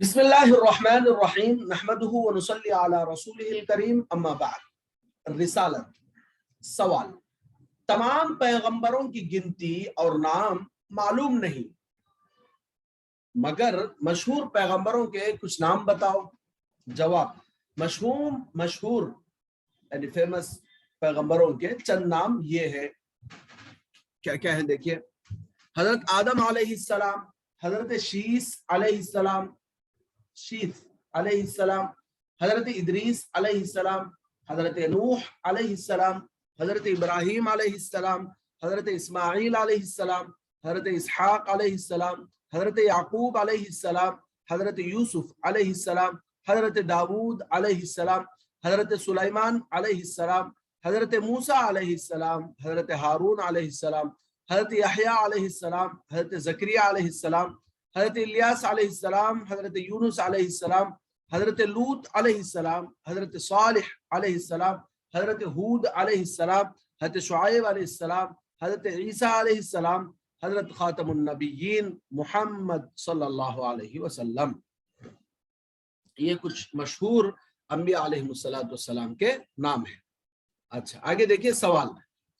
بسم اللہ الرحمن الرحیم نحمده ونصلی علی رسولہ الکریم اما بعد رسالت سوال تمام پیغمبروں کی گنتی اور نام معلوم نہیں مگر مشہور پیغمبروں کے کچھ نام بتاؤ۔ جواب مشہور یعنی فیمس پیغمبروں کے چند نام یہ ہے، کیا ہیں دیکھیے۔ حضرت آدم علیہ السلام، حضرت شیث علیہ السلام، حضرت ادریس علیہ السلام، حضرت نوح علیہ السلام، حضرت ابراہیم علیہ السلام، حضرت اسماعیل علیہ السلام، حضرت اسحاق علیہ السلام، حضرت یعقوب علیہ السلام، حضرت یوسف علیہ السلام، حضرت داود علیہ السلام، حضرت سلیمان علیہ السلام، حضرت موسیٰ علیہ السلام، حضرت ہارون علیہ السلام، حضرت یحییٰ علیہ السلام، حضرت زکریا علیہ السلام، حضرت الیاس علیہ السلام، حضرت یونس علیہ السلام، حضرت لوط علیہ السلام، حضرت صالح علیہ السلام، حضرت ہود علیہ السلام، حضرت شعیب علیہ السلام، حضرت عیسیٰ علیہ السلام، حضرت خاتم النبیین محمد صلی اللہ علیہ وسلم۔ یہ کچھ مشہور انبیاء علیہ السلام کے نام ہیں۔ اچھا آگے دیکھیے سوال،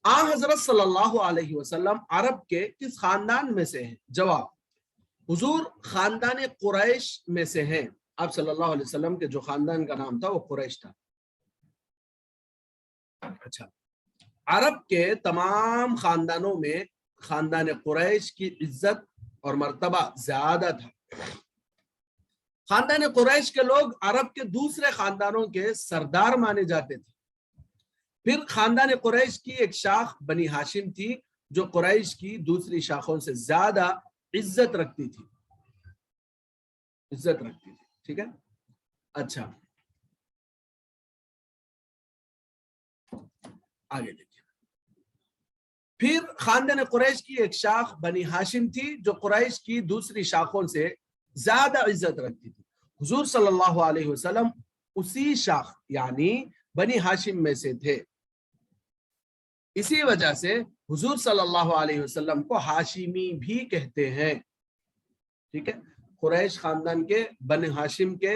حضرت صلی اللہ علیہ وسلم عرب کے کس خاندان میں سے ہیں؟ جواب حضور خاندان قریش میں سے ہیں۔ آپ صلی اللہ علیہ وسلم کے جو خاندان کا نام تھا وہ قریش تھا۔ اچھا عرب کے تمام خاندانوں میں خاندان قریش کی عزت اور مرتبہ زیادہ تھا۔ خاندان قریش کے لوگ عرب کے دوسرے خاندانوں کے سردار مانے جاتے تھے۔ پھر خاندان قریش کی ایک شاخ بنی ہاشم تھی جو قریش کی دوسری شاخوں سے زیادہ عزت رکھتی تھی، ٹھیک ہے۔ اچھا آگے دیکھیں، پھر خاندان قریش کی ایک شاخ بنی ہاشم تھی جو قریش کی دوسری شاخوں سے زیادہ عزت رکھتی تھی۔ حضور صلی اللہ علیہ وسلم اسی شاخ یعنی بنی ہاشم میں سے تھے، اسی وجہ سے حضور صلی اللہ علیہ وسلم کو ہاشمی بھی کہتے ہیں، ٹھیک ہے۔ قریش خاندان کے بنی ہاشم کے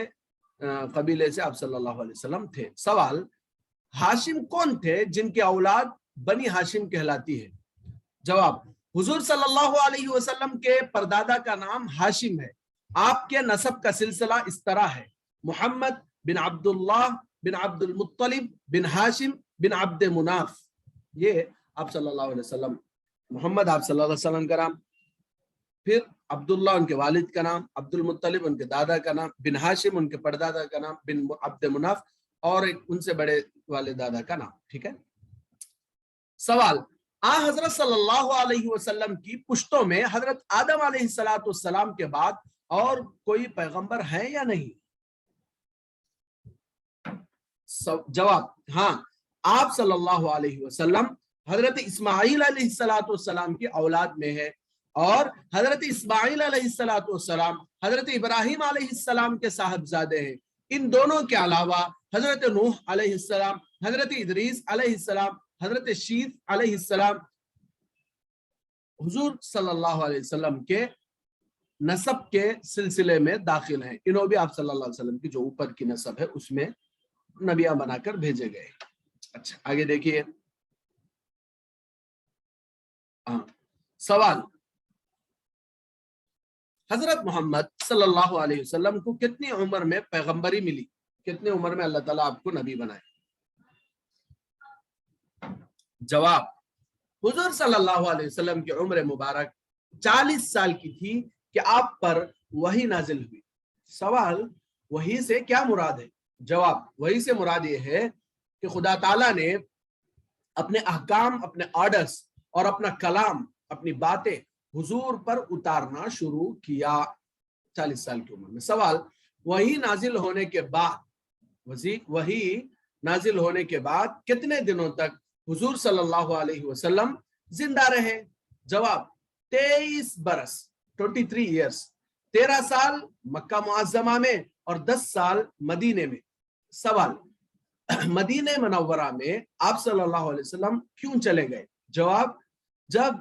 قبیلے سے آپ صلی اللہ علیہ وسلم تھے۔ سوال، ہاشم کون تھے جن کی اولاد بنی ہاشم کہلاتی ہے؟ جواب حضور صلی اللہ علیہ وسلم کے پردادا کا نام ہاشم ہے۔ آپ کے نسب کا سلسلہ اس طرح ہے: محمد بن عبداللہ بن عبد المطلب بن ہاشم بن عبد مناف۔ یہ آپ صلی اللہ علیہ وسلم، محمد آپ صلی اللہ علیہ وسلم کا نام، پھر عبداللہ ان کے والد کا نام، عبد المطلب ان کے دادا کا نام، بن ہاشم ان کے پردادا کا نام، بن عبد مناف اور ایک ان سے بڑے والے دادا کا نام، ٹھیک ہے۔ سوال، حضرت صلی اللہ علیہ وسلم کی پشتوں میں حضرت آدم علیہ السلام کے بعد اور کوئی پیغمبر ہیں یا نہیں؟ جواب ہاں، آپ صلی اللہ علیہ وسلم حضرت اسماعیل علیہ السلام کی اولاد میں ہے، اور حضرت اسماعیل علیہ السلام حضرت ابراہیم علیہ السلام کے صاحبزادے ہیں۔ ان دونوں کے علاوہ حضرت نوح علیہ السلام، حضرت ادریس علیہ السلام، حضرت شیث علیہ السلام حضور صلی اللہ علیہ وسلم کے نسب کے سلسلے میں داخل ہیں۔ انہوں بھی آپ صلی اللہ علیہ وسلم کی جو اوپر کی نسب ہے اس میں نبیاں بنا کر بھیجے گئے۔ اچھا آگے دیکھیے سوال، حضرت محمد صلی اللہ علیہ وسلم کو کتنی عمر میں پیغمبری ملی؟ کتنی عمر میں اللہ تعالیٰ آپ کو نبی بنائے؟ جواب حضور صلی اللہ علیہ وسلم کی عمر مبارک 40 سال کی تھی کہ آپ پر وحی نازل ہوئی۔ سوال، وحی سے کیا مراد ہے؟ جواب وحی سے مراد یہ ہے کہ خدا تعالیٰ نے اپنے احکام، اپنے آرڈرز اور اپنا کلام، اپنی باتیں حضور پر اتارنا شروع کیا 40 سال کی عمر میں۔ سوال، وحی نازل ہونے کے بعد کتنے دنوں تک حضور صلی اللہ علیہ وسلم زندہ رہے؟ جواب 23 برس 23 ایئرس، 13 سال مکہ معظمہ میں اور 10 سال مدینے میں۔ سوال، مدینہ منورہ میں آپ صلی اللہ علیہ وسلم کیوں چلے گئے؟ جواب جب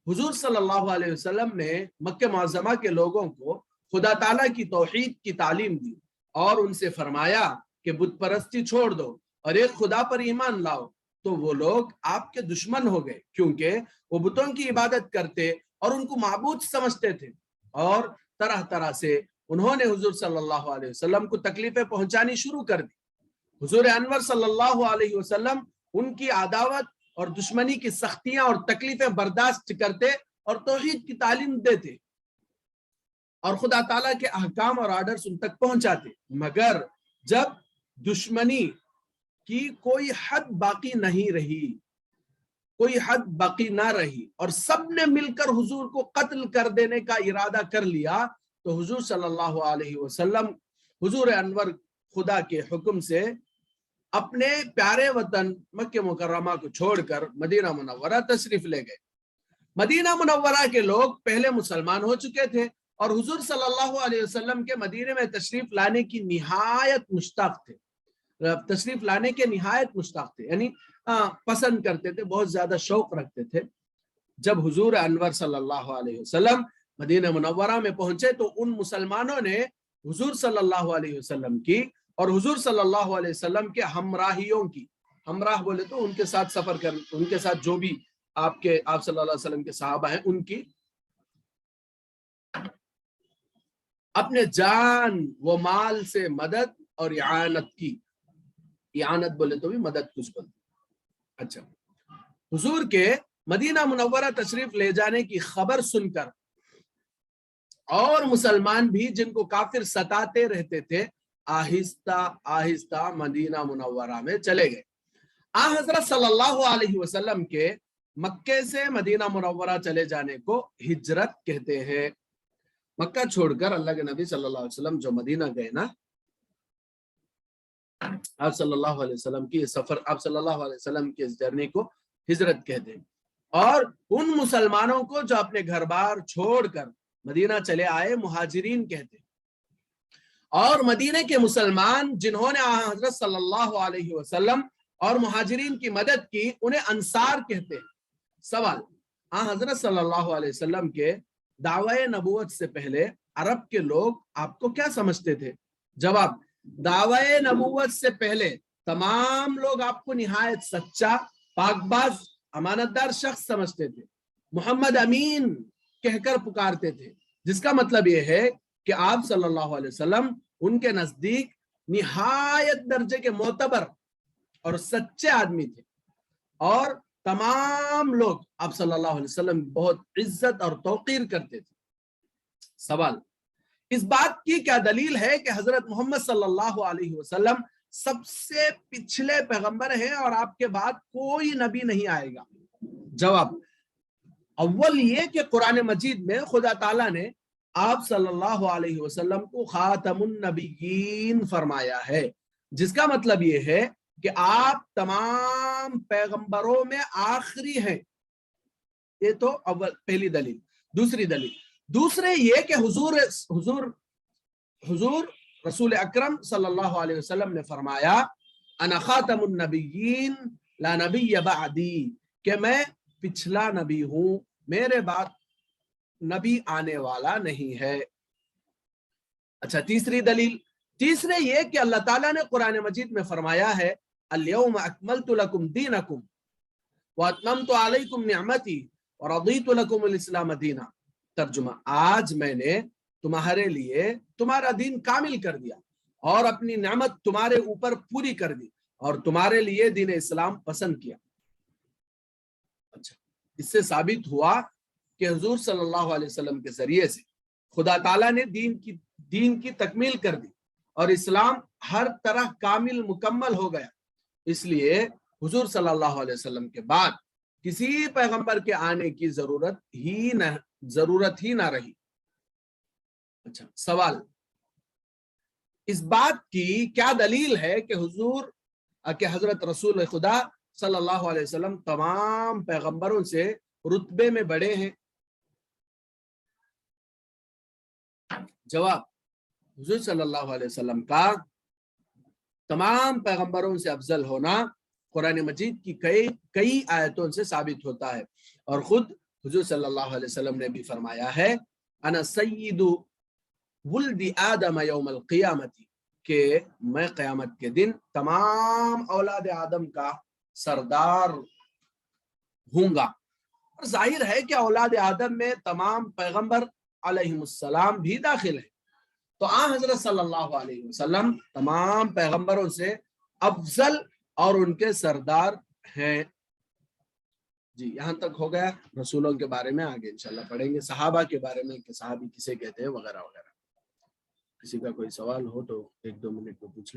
حضور صلی اللہ علیہ وسلم نے مکہ معظمہ کے لوگوں کو خدا تعالیٰ کی توحید کی تعلیم دی اور ان سے فرمایا کہ بت پرستی چھوڑ دو اور ایک خدا پر ایمان لاؤ، تو وہ لوگ آپ کے دشمن ہو گئے، کیونکہ وہ بتوں کی عبادت کرتے اور ان کو معبود سمجھتے تھے، اور طرح طرح سے انہوں نے حضور صلی اللہ علیہ وسلم کو تکلیفیں پہنچانی شروع کر دی۔ حضور انور صلی اللہ علیہ وسلم ان کی عداوت اور دشمنی کی سختیاں اور تکلیفیں برداشت کرتے اور توحید کی تعلیم دیتے اور خدا تعالیٰ کے احکام اور آرڈرز ان تک پہنچاتے، مگر جب دشمنی کی کوئی حد باقی نہیں رہی، کوئی حد باقی نہ رہی اور سب نے مل کر حضور کو قتل کر دینے کا ارادہ کر لیا، تو حضور صلی اللہ علیہ وسلم حضور انور خدا کے حکم سے اپنے پیارے وطن مکہ مکرمہ کو چھوڑ کر مدینہ منورہ تشریف لے گئے۔ مدینہ منورہ کے لوگ پہلے مسلمان ہو چکے تھے اور حضور صلی اللہ علیہ وسلم کے مدینے میں تشریف لانے کی نہایت مشتاق تھے، تشریف لانے کے نہایت مشتاق تھے، یعنی پسند کرتے تھے، بہت زیادہ شوق رکھتے تھے۔ جب حضور انور صلی اللہ علیہ وسلم مدینہ منورہ میں پہنچے تو ان مسلمانوں نے حضور صلی اللہ علیہ وسلم کی اور حضور صلی اللہ علیہ وسلم کے ہمراہیوں کی، ہمراہ بولے تو ان کے ساتھ سفر کر، ان کے ساتھ جو بھی آپ صلی اللہ علیہ وسلم کے صحابہ ہیں، ان کی اپنے جان و مال سے مدد اور اعانت کی۔ اعانت بولے تو بھی مدد کچھ بولتے۔ اچھا، حضور کے مدینہ منورہ تشریف لے جانے کی خبر سن کر اور مسلمان بھی جن کو کافر ستاتے رہتے تھے آہستہ آہستہ مدینہ منورہ میں چلے گئے۔ حضرت صلی اللہ علیہ وسلم کے مکے سے مدینہ منورہ چلے جانے کو ہجرت کہتے ہیں۔ مکہ چھوڑ کر اللہ کے نبی صلی اللہ علیہ وسلم جو مدینہ گئے نا، آپ صلی اللہ علیہ وسلم کی سفر، آپ صلی اللہ علیہ وسلم کی اس جرنی کو ہجرت کہتے ہیں۔ اور ان مسلمانوں کو جو اپنے گھر بار چھوڑ کر مدینہ چلے آئے مہاجرین کہتے ہیں، اور مدینہ کے مسلمان جنہوں نے حضرت صلی اللہ علیہ وسلم اور مہاجرین کی مدد کی انہیں انصار کہتے ہیں۔ سوال، حضرت صلی اللہ علیہ وسلم کے دعوی نبوت سے پہلے عرب کے لوگ آپ کو کیا سمجھتے تھے؟ جواب، دعوی نبوت سے پہلے تمام لوگ آپ کو نہایت سچا، پاک باز، امانت دار شخص سمجھتے تھے، محمد امین کہہ کر پکارتے تھے، جس کا مطلب یہ ہے کہ آپ صلی اللہ علیہ وسلم ان کے نزدیک نہایت درجے کے معتبر اور سچے آدمی تھے، اور تمام لوگ آپ صلی اللہ علیہ وسلم بہت عزت اور توقیر کرتے تھے۔ سوال، اس بات کی کیا دلیل ہے کہ حضرت محمد صلی اللہ علیہ وسلم سب سے پچھلے پیغمبر ہیں اور آپ کے بعد کوئی نبی نہیں آئے گا؟ جواب، اول یہ کہ قرآن مجید میں خدا تعالیٰ نے آپ صلی اللہ علیہ وسلم کو خاتم النبیین فرمایا ہے، جس کا مطلب یہ ہے کہ آپ تمام پیغمبروں میں آخری ہیں۔ یہ تو اول پہلی دلیل۔ دوسری دلیل، دوسرے یہ کہ حضور رسول اکرم صلی اللہ علیہ وسلم نے فرمایا انا خاتم النبیین لا نبی بعدی، کہ میں پچھلا نبی ہوں، میرے بعد نبی آنے والا نہیں ہے۔ اچھا، تیسری دلیل، تیسرے یہ کہ اللہ تعالیٰ نے قرآن مجید میں فرمایا ہے اليوم اکملت لکم دینکم واتممت علیکم نعمتی ورضیت لکم الاسلام دینا۔ ترجمہ، آج میں نے تمہارے لیے تمہارا دین کامل کر دیا اور اپنی نعمت تمہارے اوپر پوری کر دی اور تمہارے لیے دین اسلام پسند کیا۔ اچھا، اس سے ثابت ہوا کہ حضور صلی اللہ علیہ وسلم کے ذریعے سے خدا تعالیٰ نے دین کی تکمیل کر دی اور اسلام ہر طرح کامل مکمل ہو گیا۔ اس لیے حضور صلی اللہ علیہ وسلم کے بعد کسی پیغمبر کے آنے کی ضرورت ہی نہ رہی۔ اچھا، سوال، اس بات کی کیا دلیل ہے کہ حضرت رسول خدا صلی اللہ علیہ وسلم تمام پیغمبروں سے رتبے میں بڑے ہیں؟ جواب، حضور صلی اللہ علیہ وسلم کا تمام پیغمبروں سے افضل ہونا قرآن مجید کی کئی آیتوں سے ثابت ہوتا ہے، اور خود حضور صلی اللہ علیہ وسلم نے بھی فرمایا ہے انا سید ولد آدم یوم القیامتی، کہ میں قیامت کے دن تمام اولاد آدم کا سردار ہوں گا۔ اور ظاہر ہے کہ اولاد آدم میں تمام پیغمبر علیہ السلام بھی داخل ہیں، تو حضرت صلی اللہ علیہ وسلم تمام پیغمبروں سے افضل اور ان کے سردار ہیں۔ جی یہاں تک ہو گیا رسولوں کے بارے میں، آگے انشاءاللہ پڑھیں گے صحابہ کے بارے میں کہ صحابی کسے کہتے ہیں وغیرہ وغیرہ۔ کسی کا کوئی سوال ہو تو 1-2 منٹ میں پوچھ لیں۔